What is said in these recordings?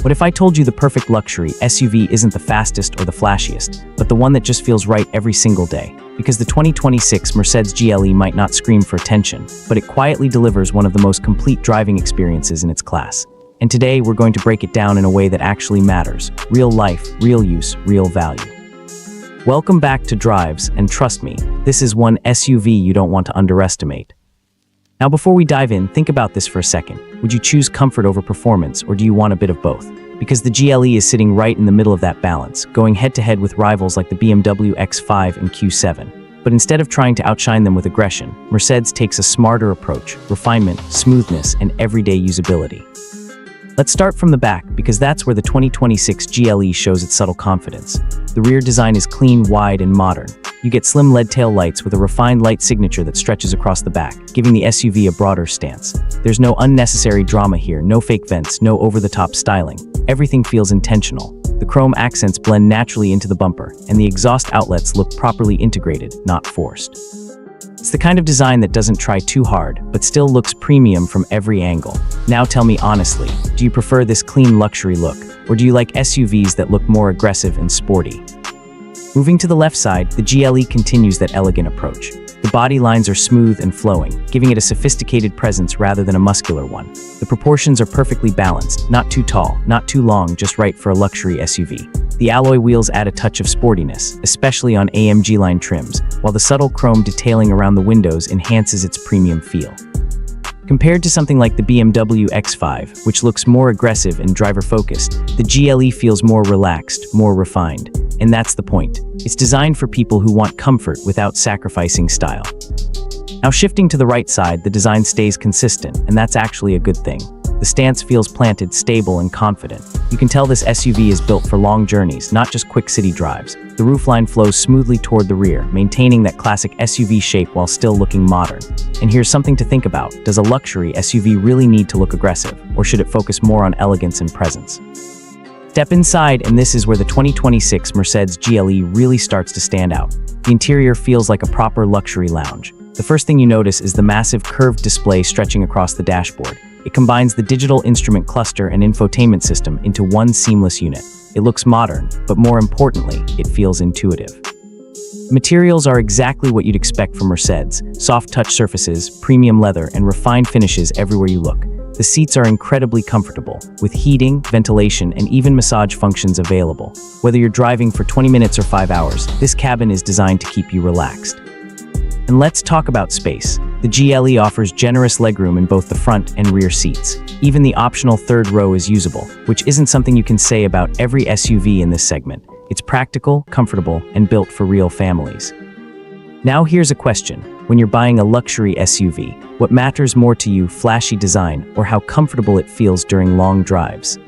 What if I told you the perfect luxury SUV isn't the fastest or the flashiest, but the one that just feels right every single day? Because the 2026 Mercedes GLE might not scream for attention, but it quietly delivers one of the most complete driving experiences in its class. And today we're going to break it down in a way that actually matters. Real life, real use, real value. Welcome back to Drives, and trust me, this is one SUV you don't want to underestimate. Now before we dive in, think about this for a second. Would you choose comfort over performance, or do you want a bit of both? Because the GLE is sitting right in the middle of that balance, going head-to-head with rivals like the BMW X5 and Q7. But instead of trying to outshine them with aggression, Mercedes takes a smarter approach: refinement, smoothness, and everyday usability. Let's start from the back, because that's where the 2026 GLE shows its subtle confidence. The rear design is clean, wide, and modern. You get slim LED tail lights with a refined light signature that stretches across the back, giving the SUV a broader stance. There's no unnecessary drama here, no fake vents, no over-the-top styling. Everything feels intentional. The chrome accents blend naturally into the bumper, and the exhaust outlets look properly integrated, not forced. It's the kind of design that doesn't try too hard, but still looks premium from every angle. Now tell me honestly, do you prefer this clean luxury look, or do you like SUVs that look more aggressive and sporty? Moving to the left side, the GLE continues that elegant approach. The body lines are smooth and flowing, giving it a sophisticated presence rather than a muscular one. The proportions are perfectly balanced, not too tall, not too long, just right for a luxury SUV. The alloy wheels add a touch of sportiness, especially on AMG line trims, while the subtle chrome detailing around the windows enhances its premium feel. Compared to something like the BMW X5, which looks more aggressive and driver-focused, the GLE feels more relaxed, more refined. And that's the point. It's designed for people who want comfort without sacrificing style. Now shifting to the right side, the design stays consistent, and that's actually a good thing. The stance feels planted, stable, and confident. You can tell this SUV is built for long journeys, not just quick city drives. The roofline flows smoothly toward the rear, maintaining that classic SUV shape while still looking modern. And here's something to think about. Does a luxury SUV really need to look aggressive, or should it focus more on elegance and presence? Step inside, and this is where the 2026 Mercedes GLE really starts to stand out. The interior feels like a proper luxury lounge. The first thing you notice is the massive curved display stretching across the dashboard. It combines the digital instrument cluster and infotainment system into one seamless unit. It looks modern, but more importantly, it feels intuitive. Materials are exactly what you'd expect from Mercedes: soft touch surfaces, premium leather, and refined finishes everywhere you look. The seats are incredibly comfortable, with heating, ventilation, and even massage functions available. Whether you're driving for 20 minutes or 5 hours, this cabin is designed to keep you relaxed. And let's talk about space. The GLE offers generous legroom in both the front and rear seats. Even the optional third row is usable, which isn't something you can say about every SUV in this segment. It's practical, comfortable, and built for real families. Now here's a question. When you're buying a luxury SUV, what matters more to you, flashy design or how comfortable it feels during long drives?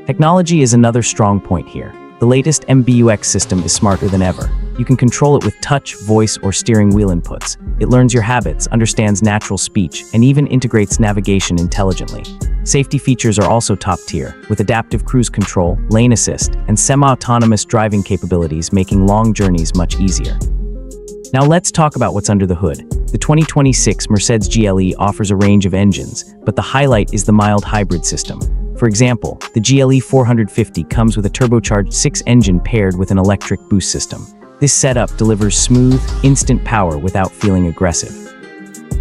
Technology is another strong point here. The latest MBUX system is smarter than ever. You can control it with touch, voice, or steering wheel inputs. It learns your habits, understands natural speech, and even integrates navigation intelligently. Safety features are also top tier, with adaptive cruise control, lane assist, and semi-autonomous driving capabilities making long journeys much easier. Now let's talk about what's under the hood. The 2026 Mercedes GLE offers a range of engines, but the highlight is the mild hybrid system. For example, the GLE 450 comes with a turbocharged 6-engine paired with an electric boost system. This setup delivers smooth, instant power without feeling aggressive.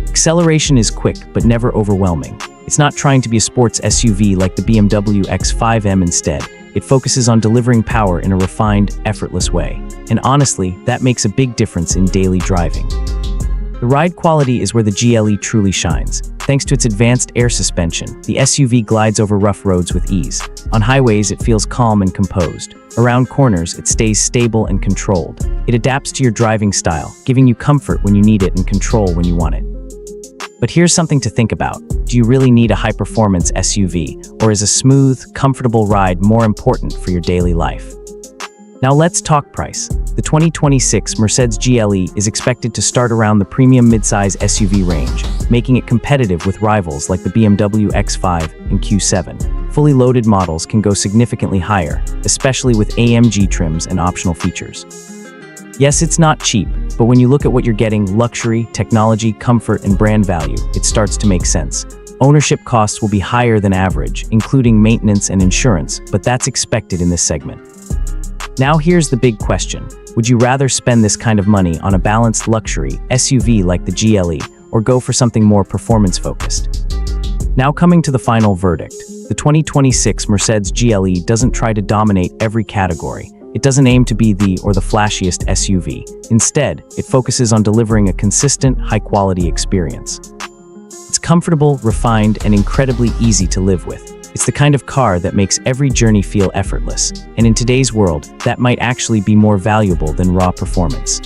Acceleration is quick, but never overwhelming. It's not trying to be a sports SUV like the BMW X5M. Instead, it focuses on delivering power in a refined, effortless way. And honestly, that makes a big difference in daily driving. The ride quality is where the GLE truly shines. Thanks to its advanced air suspension, the SUV glides over rough roads with ease. On highways, it feels calm and composed. Around corners, it stays stable and controlled. It adapts to your driving style, giving you comfort when you need it and control when you want it. But here's something to think about. Do you really need a high-performance SUV, or is a smooth, comfortable ride more important for your daily life? Now let's talk price. The 2026 Mercedes GLE is expected to start around the premium midsize SUV range, making it competitive with rivals like the BMW X5 and Q7. Fully loaded models can go significantly higher, especially with AMG trims and optional features. Yes, it's not cheap, but when you look at what you're getting, luxury, technology, comfort, and brand value, it starts to make sense. Ownership costs will be higher than average, including maintenance and insurance, but that's expected in this segment. Now here's the big question. Would you rather spend this kind of money on a balanced luxury SUV like the GLE, or go for something more performance-focused? Now coming to the final verdict, the 2026 Mercedes GLE doesn't try to dominate every category. It doesn't aim to be the flashiest SUV. Instead, it focuses on delivering a consistent, high-quality experience. It's comfortable, refined, and incredibly easy to live with. It's the kind of car that makes every journey feel effortless, and in today's world, that might actually be more valuable than raw performance.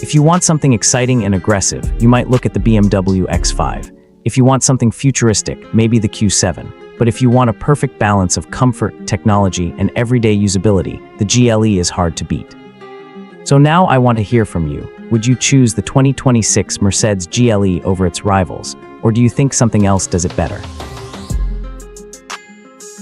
If you want something exciting and aggressive, you might look at the BMW X5. If you want something futuristic, maybe the Q7. But if you want a perfect balance of comfort, technology, and everyday usability, the GLE is hard to beat. So now I want to hear from you. Would you choose the 2026 Mercedes GLE over its rivals, or do you think something else does it better?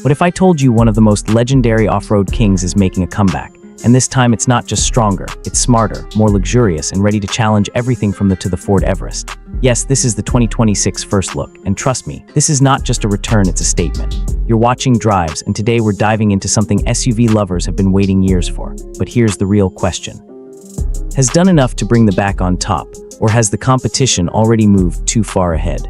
What if I told you one of the most legendary off-road kings is making a comeback? And this time it's not just stronger, it's smarter, more luxurious, and ready to challenge everything from the Ford Everest. Yes, this is the 2026 First Look, and trust me, this is not just a return, it's a statement. You're watching Drives, and today we're diving into something SUV lovers have been waiting years for. But here's the real question. Has done enough to bring the back on top, or has the competition already moved too far ahead?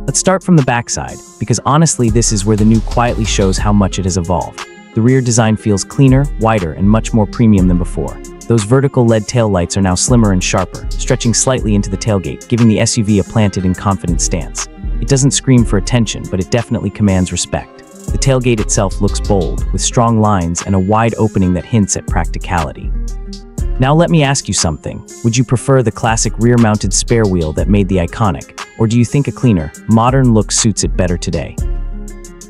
Let's start from the backside, because honestly this is where the new quietly shows how much it has evolved. The rear design feels cleaner, wider, and much more premium than before. Those vertical LED taillights are now slimmer and sharper, stretching slightly into the tailgate, giving the SUV a planted and confident stance. It doesn't scream for attention, but it definitely commands respect. The tailgate itself looks bold, with strong lines and a wide opening that hints at practicality. Now let me ask you something. Would you prefer the classic rear-mounted spare wheel that made the iconic, or do you think a cleaner, modern look suits it better today?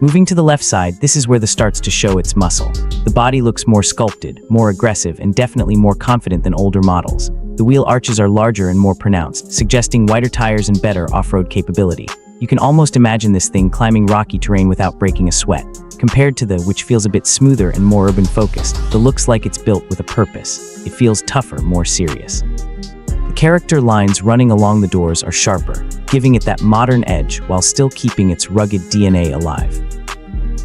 Moving to the left side, this is where the starts to show its muscle. The body looks more sculpted, more aggressive, and definitely more confident than older models. The wheel arches are larger and more pronounced, suggesting wider tires and better off-road capability. You can almost imagine this thing climbing rocky terrain without breaking a sweat. Compared to the, which feels a bit smoother and more urban-focused, the looks like it's built with a purpose. It feels tougher, more serious. The character lines running along the doors are sharper, giving it that modern edge while still keeping its rugged DNA alive.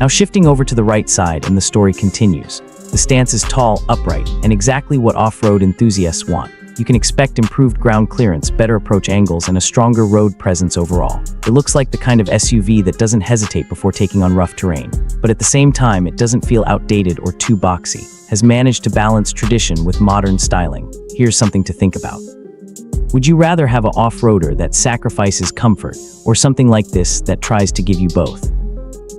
Now shifting over to the right side and the story continues. The stance is tall, upright, and exactly what off-road enthusiasts want. You can expect improved ground clearance, better approach angles, and a stronger road presence overall. It looks like the kind of SUV that doesn't hesitate before taking on rough terrain. But at the same time, it doesn't feel outdated or too boxy. Has managed to balance tradition with modern styling. Here's something to think about. Would you rather have an off-roader that sacrifices comfort, or something like this that tries to give you both?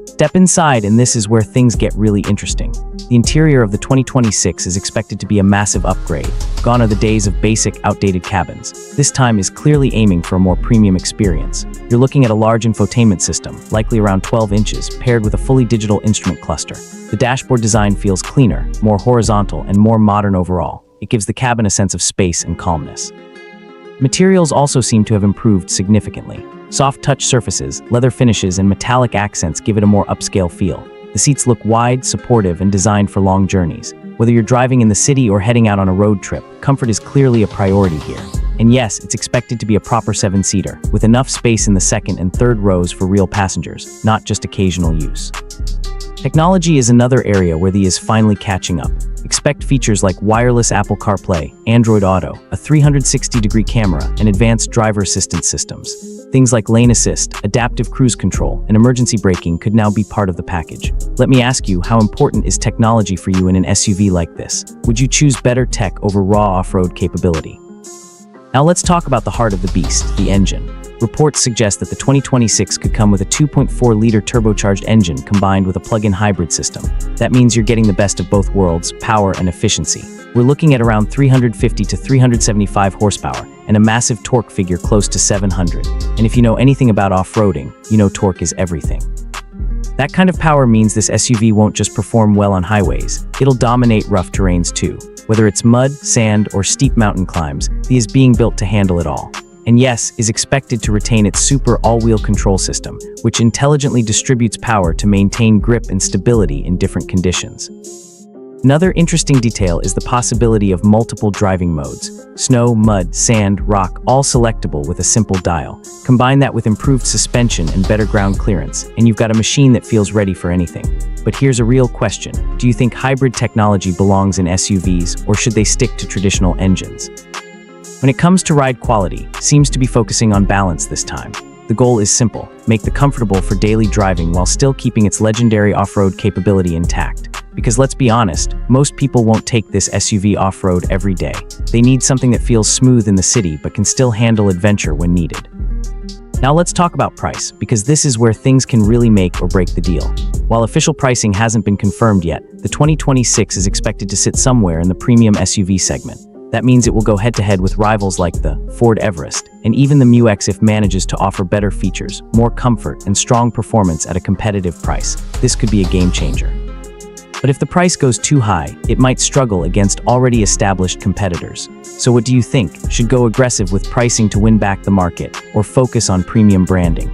Step inside, and this is where things get really interesting. The interior of the 2026 is expected to be a massive upgrade. Gone are the days of basic, outdated cabins. This time is clearly aiming for a more premium experience. You're looking at a large infotainment system, likely around 12 inches, paired with a fully digital instrument cluster. The dashboard design feels cleaner, more horizontal, and more modern overall. It gives the cabin a sense of space and calmness. Materials also seem to have improved significantly. Soft touch surfaces, leather finishes, and metallic accents give it a more upscale feel. The seats look wide, supportive, and designed for long journeys. Whether you're driving in the city or heading out on a road trip, comfort is clearly a priority here. And yes, it's expected to be a proper 7-seater, with enough space in the second and third rows for real passengers, not just occasional use. Technology is another area where the is finally catching up. Expect features like wireless Apple CarPlay, Android Auto, a 360-degree camera, and advanced driver assistance systems. Things like lane assist, adaptive cruise control, and emergency braking could now be part of the package. Let me ask you, how important is technology for you in an SUV like this? Would you choose better tech over raw off-road capability? Now let's talk about the heart of the beast, the engine. Reports suggest that the 2026 could come with a 2.4-liter turbocharged engine combined with a plug-in hybrid system. That means you're getting the best of both worlds, power and efficiency. We're looking at around 350 to 375 horsepower and a massive torque figure close to 700. And if you know anything about off-roading, you know torque is everything. That kind of power means this SUV won't just perform well on highways, it'll dominate rough terrains too. Whether it's mud, sand, or steep mountain climbs, the is being built to handle it all. And yes, is expected to retain its super all-wheel control system, which intelligently distributes power to maintain grip and stability in different conditions. Another interesting detail is the possibility of multiple driving modes: snow, mud, sand, rock, all selectable with a simple dial. Combine that with improved suspension and better ground clearance, and you've got a machine that feels ready for anything. But here's a real question. Do you think hybrid technology belongs in SUVs, or should they stick to traditional engines? When it comes to ride quality, seems to be focusing on balance this time. The goal is simple: make the comfortable for daily driving while still keeping its legendary off-road capability intact. Because let's be honest, most people won't take this SUV off-road every day. They need something that feels smooth in the city but can still handle adventure when needed. Now let's talk about price, because this is where things can really make or break the deal. While official pricing hasn't been confirmed yet, the 2026 is expected to sit somewhere in the premium SUV segment. That means it will go head-to-head with rivals like the Ford Everest, and even the MU-X if manages to offer better features, more comfort, and strong performance at a competitive price. This could be a game changer. But if the price goes too high, it might struggle against already established competitors. So what do you think? Should go aggressive with pricing to win back the market, or focus on premium branding?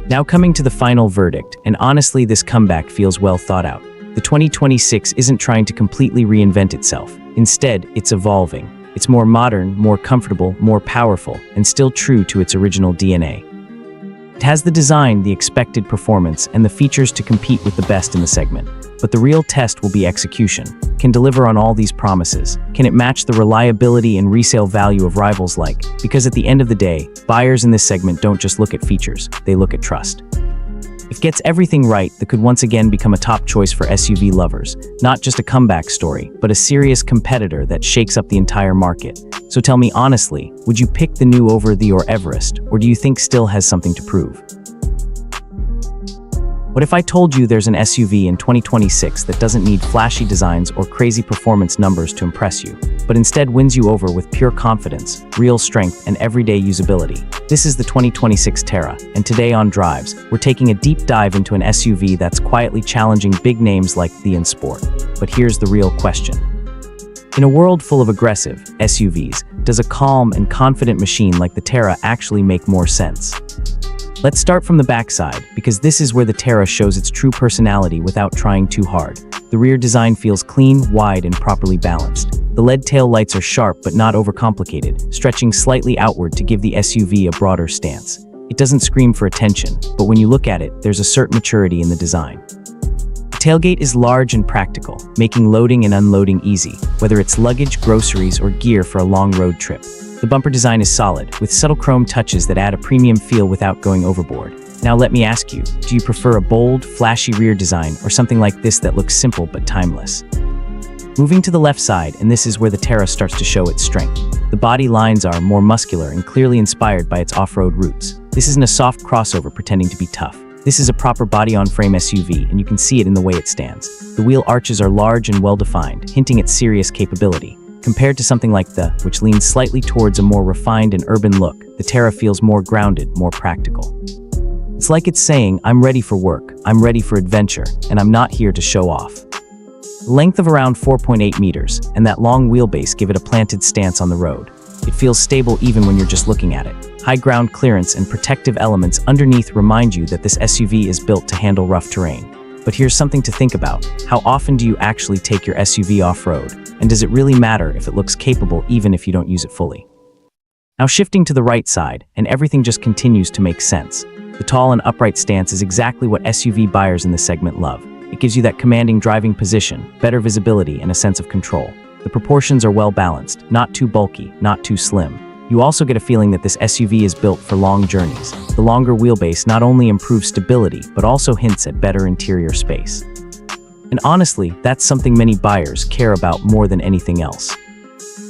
Now coming to the final verdict, and honestly this comeback feels well thought out. The 2026 isn't trying to completely reinvent itself. Instead, it's evolving. It's more modern, more comfortable, more powerful, and still true to its original DNA. It has the design, the expected performance, and the features to compete with the best in the segment. But the real test will be execution. Can deliver on all these promises? Can it match the reliability and resale value of rivals like? Because at the end of the day, buyers in this segment don't just look at features, they look at trust. If it gets everything right, that could once again become a top choice for SUV lovers. Not just a comeback story, but a serious competitor that shakes up the entire market. So tell me honestly, would you pick the new over the or Everest, or do you think still has something to prove? What if I told you there's an SUV in 2026 that doesn't need flashy designs or crazy performance numbers to impress you, but instead wins you over with pure confidence, real strength, and everyday usability? This is the 2026 Terra, and today on Drives, we're taking a deep dive into an SUV that's quietly challenging big names like the in Sport. But here's the real question. In a world full of aggressive SUVs, does a calm and confident machine like the Terra actually make more sense? Let's start from the backside, because this is where the Terra shows its true personality without trying too hard. The rear design feels clean, wide, and properly balanced. The LED tail lights are sharp but not overcomplicated, stretching slightly outward to give the SUV a broader stance. It doesn't scream for attention, but when you look at it, there's a certain maturity in the design. The tailgate is large and practical, making loading and unloading easy, whether it's luggage, groceries, or gear for a long road trip. The bumper design is solid, with subtle chrome touches that add a premium feel without going overboard. Now let me ask you, do you prefer a bold, flashy rear design or something like this that looks simple but timeless? Moving to the left side, and this is where the Terra starts to show its strength. The body lines are more muscular and clearly inspired by its off-road roots. This isn't a soft crossover pretending to be tough. This is a proper body-on-frame SUV, and you can see it in the way it stands. The wheel arches are large and well-defined, hinting at serious capability. Compared to something like the, which leans slightly towards a more refined and urban look, the Terra feels more grounded, more practical. It's like it's saying, I'm ready for work, I'm ready for adventure, and I'm not here to show off. The length of around 4.8 meters, and that long wheelbase give it a planted stance on the road. It feels stable even when you're just looking at it. High ground clearance and protective elements underneath remind you that this SUV is built to handle rough terrain. But here's something to think about. How often do you actually take your SUV off-road? And does it really matter if it looks capable even if you don't use it fully? Now shifting to the right side, and everything just continues to make sense. The tall and upright stance is exactly what SUV buyers in this segment love. It gives you that commanding driving position, better visibility, and a sense of control. The proportions are well balanced, not too bulky, not too slim. You also get a feeling that this SUV is built for long journeys. The longer wheelbase not only improves stability, but also hints at better interior space. And honestly, that's something many buyers care about more than anything else.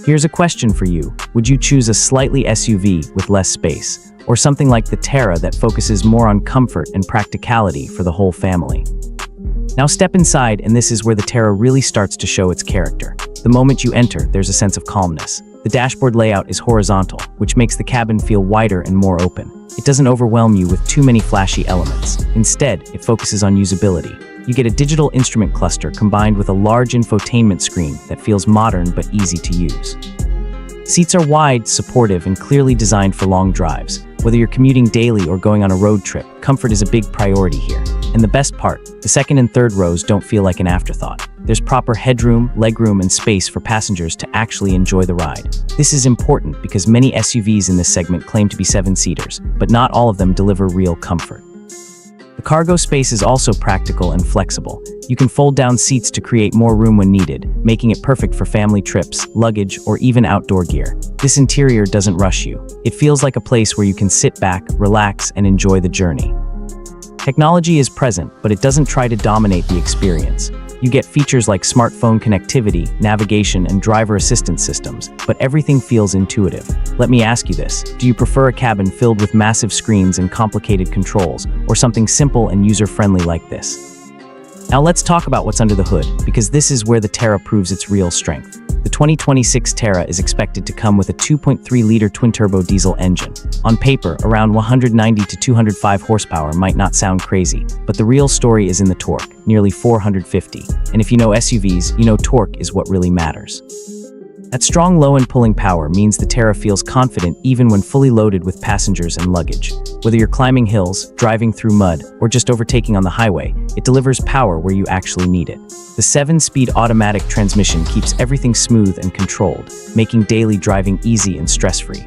Here's a question for you. Would you choose a slightly SUV with less space, or something like the Terra that focuses more on comfort and practicality for the whole family? Now step inside, and this is where the Terra really starts to show its character. The moment you enter, there's a sense of calmness. The dashboard layout is horizontal, which makes the cabin feel wider and more open. It doesn't overwhelm you with too many flashy elements. Instead, it focuses on usability. You get a digital instrument cluster combined with a large infotainment screen that feels modern but easy to use. Seats are wide, supportive, and clearly designed for long drives. Whether you're commuting daily or going on a road trip, comfort is a big priority here. And the best part, the second and third rows don't feel like an afterthought. There's proper headroom, legroom, and space for passengers to actually enjoy the ride. This is important because many SUVs in this segment claim to be 7-seaters, but not all of them deliver real comfort. The cargo space is also practical and flexible. You can fold down seats to create more room when needed, making it perfect for family trips, luggage, or even outdoor gear. This interior doesn't rush you. It feels like a place where you can sit back, relax, and enjoy the journey. Technology is present, but it doesn't try to dominate the experience. You get features like smartphone connectivity, navigation, and driver assistance systems, but everything feels intuitive. Let me ask you this: do you prefer a cabin filled with massive screens and complicated controls, or something simple and user-friendly like this? Now let's talk about what's under the hood, because this is where the Terra proves its real strength. The 2026 Terra is expected to come with a 2.3-liter twin-turbo diesel engine. On paper, around 190 to 205 horsepower might not sound crazy, but the real story is in the torque, nearly 450. And if you know SUVs, you know torque is what really matters. That strong low-end pulling power means the Terra feels confident even when fully loaded with passengers and luggage. Whether you're climbing hills, driving through mud, or just overtaking on the highway, it delivers power where you actually need it. The 7-speed automatic transmission keeps everything smooth and controlled, making daily driving easy and stress-free.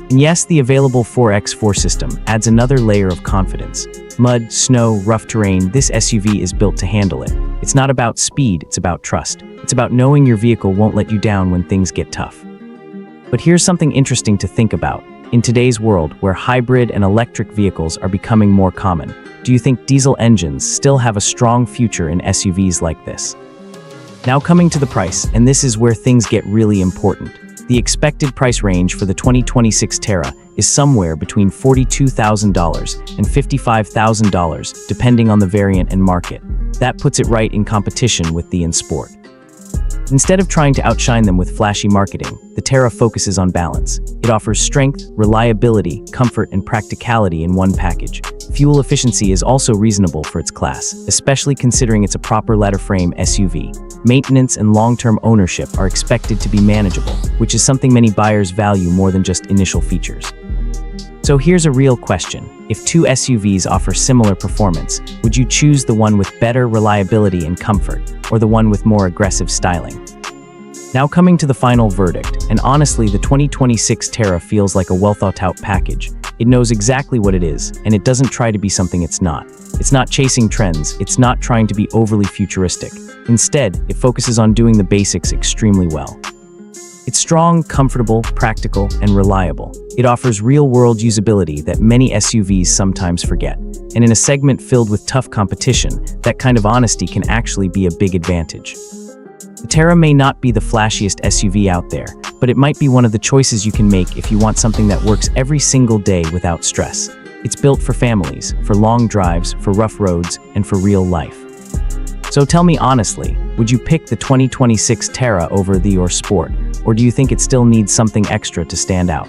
And yes, the available 4x4 system adds another layer of confidence. Mud, snow, rough terrain, this SUV is built to handle it. It's not about speed, it's about trust. It's about knowing your vehicle won't let you down when things get tough. But here's something interesting to think about. In today's world, where hybrid and electric vehicles are becoming more common, do you think diesel engines still have a strong future in SUVs like this? Now coming to the price, and this is where things get really important. The expected price range for the 2026 Terra is somewhere between $42,000 and $55,000, depending on the variant and market. That puts it right in competition with the InSport. Instead of trying to outshine them with flashy marketing, the Terra focuses on balance. It offers strength, reliability, comfort, and practicality in one package. Fuel efficiency is also reasonable for its class, especially considering it's a proper ladder frame SUV. Maintenance and long-term ownership are expected to be manageable, which is something many buyers value more than just initial features. So here's a real question. If two SUVs offer similar performance, would you choose the one with better reliability and comfort, or the one with more aggressive styling? Now coming to the final verdict, and honestly, the 2026 Terra feels like a well-thought-out package. It knows exactly what it is, and it doesn't try to be something it's not. It's not chasing trends, it's not trying to be overly futuristic. Instead, it focuses on doing the basics extremely well. It's strong, comfortable, practical, and reliable. It offers real-world usability that many SUVs sometimes forget. And in a segment filled with tough competition, that kind of honesty can actually be a big advantage. The Terra may not be the flashiest SUV out there, but it might be one of the choices you can make if you want something that works every single day without stress. It's built for families, for long drives, for rough roads, and for real life. So tell me honestly, would you pick the 2026 Terra over the InSport, or do you think it still needs something extra to stand out?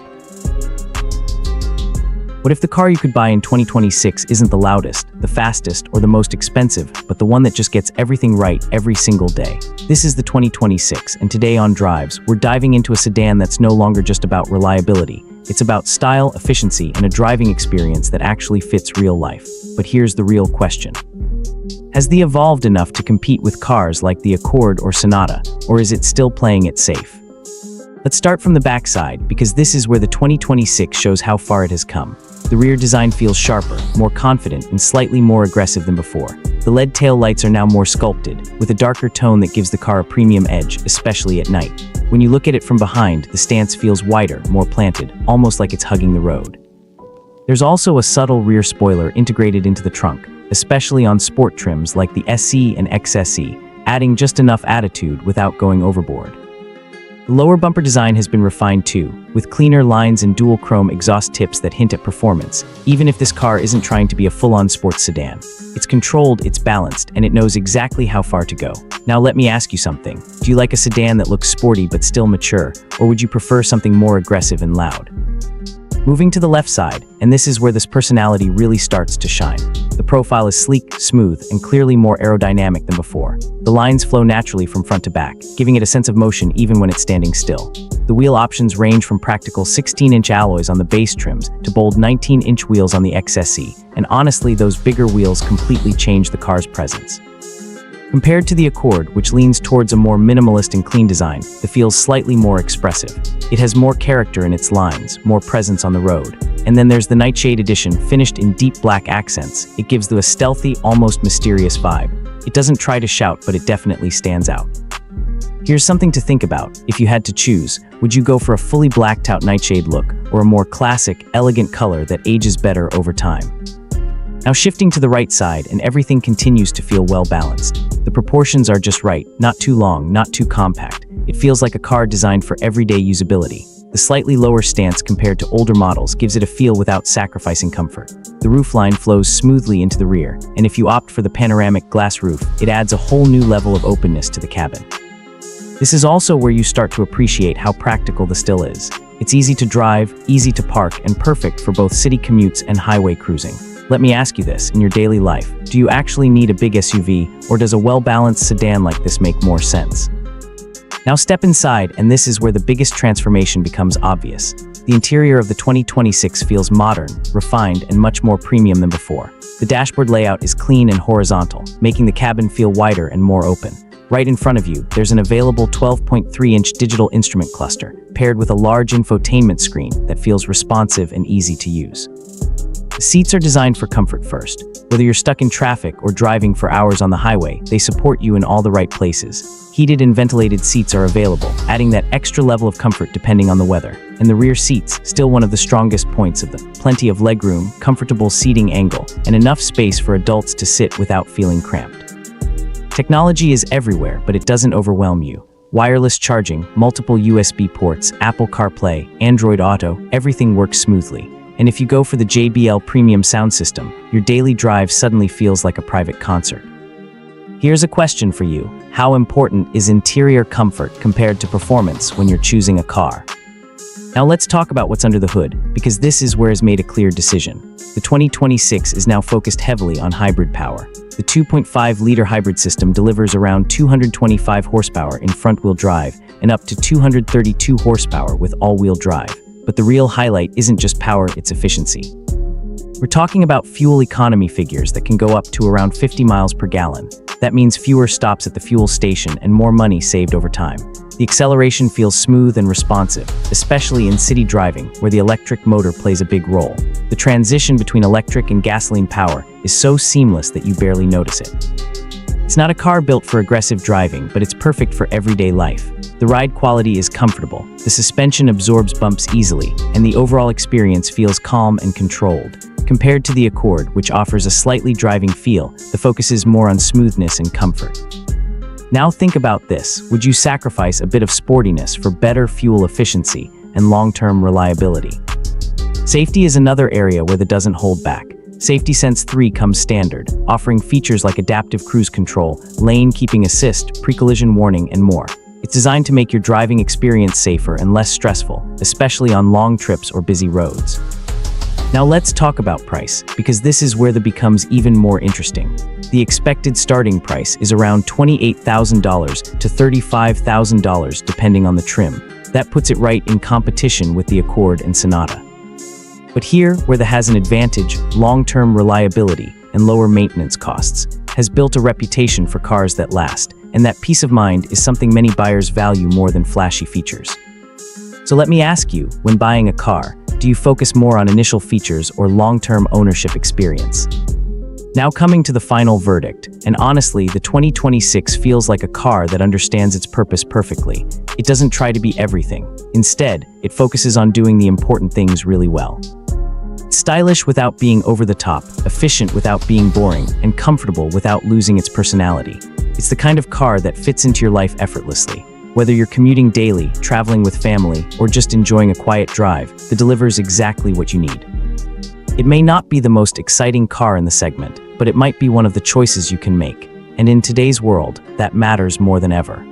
What if the car you could buy in 2026 isn't the loudest, the fastest, or the most expensive, but the one that just gets everything right every single day? This is the 2026, and today on Drives, we're diving into a sedan that's no longer just about reliability. It's about style, efficiency, and a driving experience that actually fits real life. But here's the real question. Has the evolved enough to compete with cars like the Accord or Sonata, or is it still playing it safe? Let's start from the backside, because this is where the 2026 shows how far it has come. The rear design feels sharper, more confident, and slightly more aggressive than before. The LED tail lights are now more sculpted, with a darker tone that gives the car a premium edge, especially at night. When you look at it from behind, the stance feels wider, more planted, almost like it's hugging the road. There's also a subtle rear spoiler integrated into the trunk, especially on sport trims like the SE and XSE, adding just enough attitude without going overboard. The lower bumper design has been refined too, with cleaner lines and dual chrome exhaust tips that hint at performance, even if this car isn't trying to be a full-on sports sedan. It's controlled, it's balanced, and it knows exactly how far to go. Now let me ask you something. Do you like a sedan that looks sporty but still mature, or would you prefer something more aggressive and loud? Moving to the left side, and this is where this personality really starts to shine. The profile is sleek, smooth, and clearly more aerodynamic than before. The lines flow naturally from front to back, giving it a sense of motion even when it's standing still. The The wheel options range from practical 16-inch alloys on the base trims to bold 19-inch wheels on the XSE, and honestly, those bigger wheels completely change the car's presence. Compared to the Accord, which leans towards a more minimalist and clean design, the feels slightly more expressive. It has more character in its lines, more presence on the road. And then there's the Nightshade Edition, finished in deep black accents. It gives a stealthy, almost mysterious vibe. It doesn't try to shout, but it definitely stands out. Here's something to think about. If you had to choose, would you go for a fully blacked out Nightshade look, or a more classic, elegant color that ages better over time? Now shifting to the right side, and everything continues to feel well balanced. The proportions are just right, not too long, not too compact. It feels like a car designed for everyday usability. The slightly lower stance compared to older models gives it a feel without sacrificing comfort. The roofline flows smoothly into the rear, and if you opt for the panoramic glass roof, it adds a whole new level of openness to the cabin. This is also where you start to appreciate how practical the still is. It's easy to drive, easy to park, and perfect for both city commutes and highway cruising. Let me ask you this, in your daily life, do you actually need a big SUV, or does a well-balanced sedan like this make more sense? Now step inside, and this is where the biggest transformation becomes obvious. The interior of the 2026 feels modern, refined, and much more premium than before. The dashboard layout is clean and horizontal, making the cabin feel wider and more open. Right in front of you, there's an available 12.3-inch digital instrument cluster, paired with a large infotainment screen that feels responsive and easy to use. The seats are designed for comfort first. Whether you're stuck in traffic or driving for hours on the highway, they support you in all the right places. Heated and ventilated seats are available, adding that extra level of comfort depending on the weather. And the rear seats, still one of the strongest points of the plenty of legroom, comfortable seating angle, and enough space for adults to sit without feeling cramped. Technology is everywhere, but it doesn't overwhelm you. Wireless charging, multiple USB ports, Apple CarPlay, Android Auto, everything works smoothly. And if you go for the JBL premium sound system, your daily drive suddenly feels like a private concert. Here's a question for you. How important is interior comfort compared to performance when you're choosing a car? Now let's talk about what's under the hood, because this is where it's made a clear decision. The 2026 is now focused heavily on hybrid power. The 2.5-liter hybrid system delivers around 225 horsepower in front-wheel drive and up to 232 horsepower with all-wheel drive. But the real highlight isn't just power, it's efficiency. We're talking about fuel economy figures that can go up to around 50 miles per gallon. That means fewer stops at the fuel station and more money saved over time. The acceleration feels smooth and responsive, especially in city driving, where the electric motor plays a big role. The transition between electric and gasoline power is so seamless that you barely notice it. It's not a car built for aggressive driving, but it's perfect for everyday life. The ride quality is comfortable, the suspension absorbs bumps easily, and the overall experience feels calm and controlled. Compared to the Accord, which offers a slightly driving feel, the focus is more on smoothness and comfort. Now think about this. Would you sacrifice a bit of sportiness for better fuel efficiency and long-term reliability? Safety is another area where the doesn't hold back. Safety Sense 3 comes standard, offering features like adaptive cruise control, lane keeping assist, pre-collision warning, and more. It's designed to make your driving experience safer and less stressful, especially on long trips or busy roads. Now let's talk about price, because this is where the becomes even more interesting. The expected starting price is around $28,000 to $35,000 depending on the trim. That puts it right in competition with the Accord and Sonata. But here, where the has an advantage, long-term reliability and lower maintenance costs, has built a reputation for cars that last, and that peace of mind is something many buyers value more than flashy features. So let me ask you, when buying a car, do you focus more on initial features or long-term ownership experience? Now coming to the final verdict, and honestly, the 2026 feels like a car that understands its purpose perfectly. It doesn't try to be everything. Instead, it focuses on doing the important things really well. It's stylish without being over the top, efficient without being boring, and comfortable without losing its personality. It's the kind of car that fits into your life effortlessly. Whether you're commuting daily, traveling with family, or just enjoying a quiet drive, it delivers exactly what you need. It may not be the most exciting car in the segment, but it might be one of the choices you can make. And in today's world, that matters more than ever.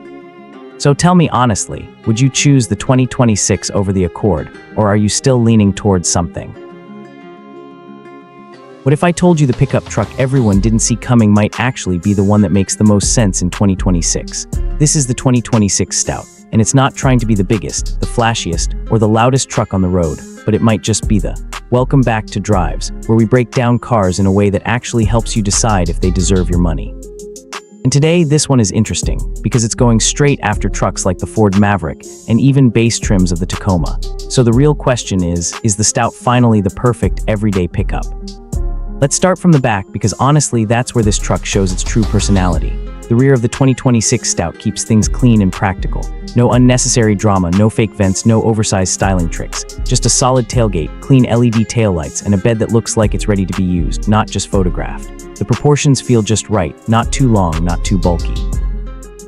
So tell me honestly, would you choose the 2026 over the Accord, or are you still leaning towards something? What if I told you the pickup truck everyone didn't see coming might actually be the one that makes the most sense in 2026? This is the 2026 Stout, And it's not trying to be the biggest, the flashiest, or the loudest truck on the road, but it might just be the Welcome back to Drives, where we break down cars in a way that actually helps you decide if they deserve your money. And today, this one is interesting, because it's going straight after trucks like the Ford Maverick and even base trims of the Tacoma. So the real question is the Stout finally the perfect everyday pickup? Let's start from the back, because honestly, that's where this truck shows its true personality. The rear of the 2026 Stout keeps things clean and practical. No unnecessary drama, no fake vents, no oversized styling tricks. Just a solid tailgate, clean LED taillights, and a bed that looks like it's ready to be used, not just photographed. The proportions feel just right, not too long, not too bulky.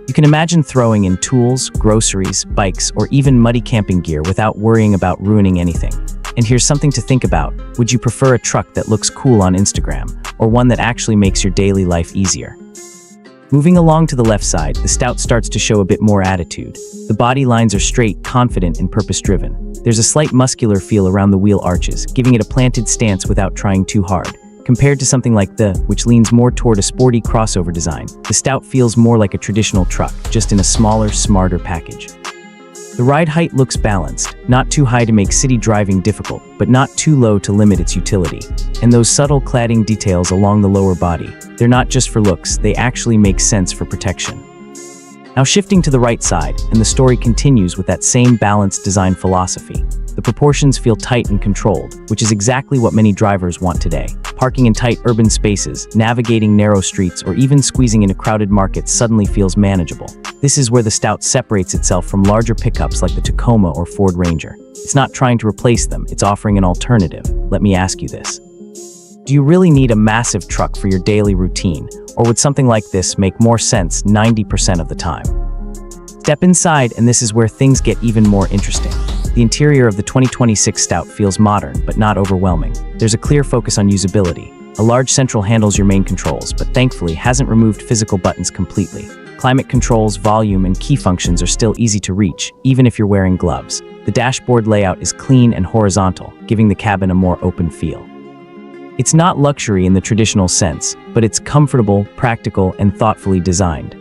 You can imagine throwing in tools, groceries, bikes, or even muddy camping gear without worrying about ruining anything. And here's something to think about. Would you prefer a truck that looks cool on Instagram, or one that actually makes your daily life easier? Moving along to the left side, the Stout starts to show a bit more attitude. The body lines are straight, confident, and purpose-driven. There's a slight muscular feel around the wheel arches, giving it a planted stance without trying too hard. Compared to something like the, which leans more toward a sporty crossover design, the Stout feels more like a traditional truck, just in a smaller, smarter package. The ride height looks balanced, not too high to make city driving difficult, but not too low to limit its utility. And those subtle cladding details along the lower body, they're not just for looks, they actually make sense for protection. Now shifting to the right side, and the story continues with that same balanced design philosophy. The proportions feel tight and controlled, which is exactly what many drivers want today. Parking in tight urban spaces, navigating narrow streets, or even squeezing into crowded markets suddenly feels manageable. This is where the Stout separates itself from larger pickups like the Tacoma or Ford Ranger. It's not trying to replace them, it's offering an alternative. Let me ask you this. Do you really need a massive truck for your daily routine, or would something like this make more sense 90% of the time? Step inside, and this is where things get even more interesting. The interior of the 2026 Stout feels modern, but not overwhelming. There's a clear focus on usability. A large central handles your main controls, but thankfully hasn't removed physical buttons completely. Climate controls, volume, and key functions are still easy to reach, even if you're wearing gloves. The dashboard layout is clean and horizontal, giving the cabin a more open feel. It's not luxury in the traditional sense, but it's comfortable, practical, and thoughtfully designed.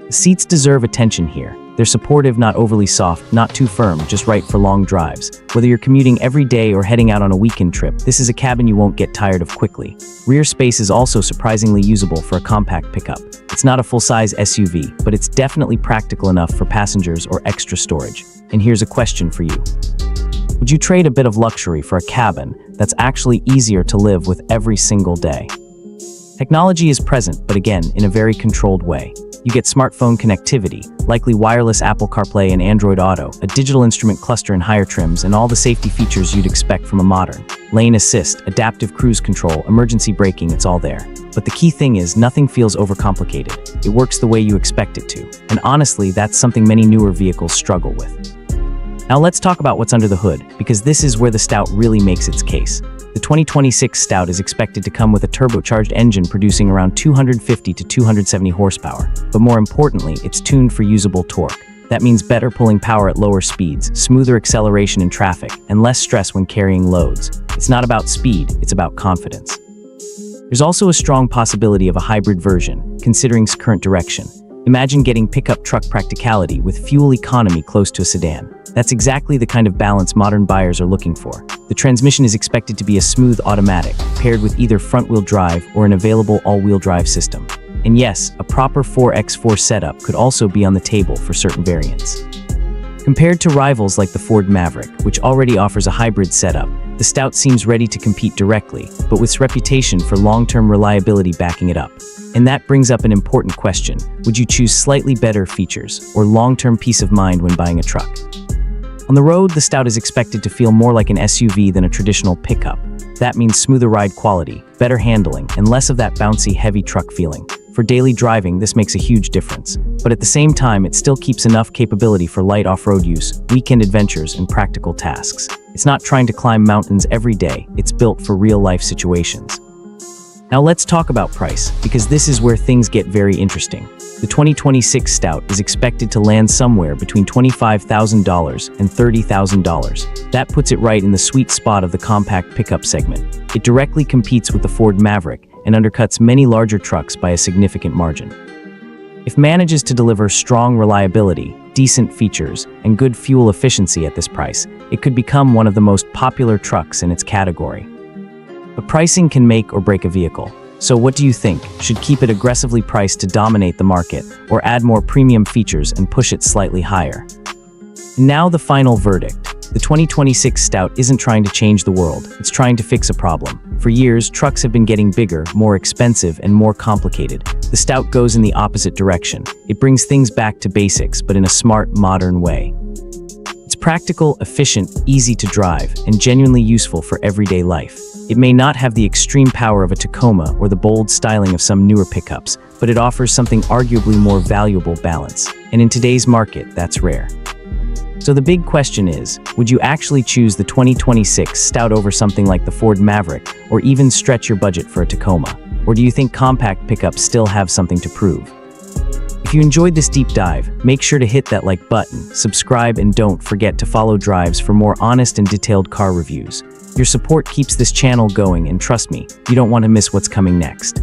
The seats deserve attention here. They're supportive, not overly soft, not too firm, just right for long drives. Whether you're commuting every day or heading out on a weekend trip, this is a cabin you won't get tired of quickly. Rear space is also surprisingly usable for a compact pickup. It's not a full-size SUV, but it's definitely practical enough for passengers or extra storage. And here's a question for you. Would you trade a bit of luxury for a cabin that's actually easier to live with every single day? Technology is present, but again, in a very controlled way. You get smartphone connectivity, likely wireless Apple CarPlay and Android Auto, a digital instrument cluster in higher trims, and all the safety features you'd expect from a modern. Lane assist, adaptive cruise control, emergency braking, it's all there. But the key thing is, nothing feels overcomplicated. It works the way you expect it to. And honestly, that's something many newer vehicles struggle with. Now let's talk about what's under the hood, because this is where the Stout really makes its case. The 2026 Stout is expected to come with a turbocharged engine producing around 250 to 270 horsepower. But more importantly, it's tuned for usable torque. That means better pulling power at lower speeds, smoother acceleration in traffic, and less stress when carrying loads. It's not about speed, it's about confidence. There's also a strong possibility of a hybrid version, considering its current direction. Imagine getting pickup truck practicality with fuel economy close to a sedan. That's exactly the kind of balance modern buyers are looking for. The transmission is expected to be a smooth automatic, paired with either front-wheel drive or an available all-wheel drive system. And yes, a proper 4x4 setup could also be on the table for certain variants. Compared to rivals like the Ford Maverick, which already offers a hybrid setup, the Stout seems ready to compete directly, but with its reputation for long-term reliability backing it up. And that brings up an important question. Would you choose slightly better features or long-term peace of mind when buying a truck? On the road, the Stout is expected to feel more like an SUV than a traditional pickup. That means smoother ride quality, better handling, and less of that bouncy, heavy truck feeling. For daily driving, this makes a huge difference. But at the same time, it still keeps enough capability for light off-road use, weekend adventures, and practical tasks. It's not trying to climb mountains every day, it's built for real-life situations. Now let's talk about price, because this is where things get very interesting. The 2026 Stout is expected to land somewhere between $25,000 and $30,000. That puts it right in the sweet spot of the compact pickup segment. It directly competes with the Ford Maverick and undercuts many larger trucks by a significant margin. It manages to deliver strong reliability, decent features and good fuel efficiency at this price, it could become one of the most popular trucks in its category. But pricing can make or break a vehicle. So what do you think? Should keep it aggressively priced to dominate the market, or add more premium features and push it slightly higher? Now the final verdict. The 2026 Stout isn't trying to change the world, it's trying to fix a problem. For years, trucks have been getting bigger, more expensive, and more complicated. The Stout goes in the opposite direction. It brings things back to basics, but in a smart, modern way. It's practical, efficient, easy to drive, and genuinely useful for everyday life. It may not have the extreme power of a Tacoma or the bold styling of some newer pickups, but it offers something arguably more valuable: balance. And in today's market, that's rare. So the big question is, would you actually choose the 2026 Stout over something like the Ford Maverick, or even stretch your budget for a Tacoma? Or do you think compact pickups still have something to prove? If you enjoyed this deep dive, make sure to hit that like button, subscribe, and don't forget to follow Drives for more honest and detailed car reviews. Your support keeps this channel going, and trust me, you don't want to miss what's coming next.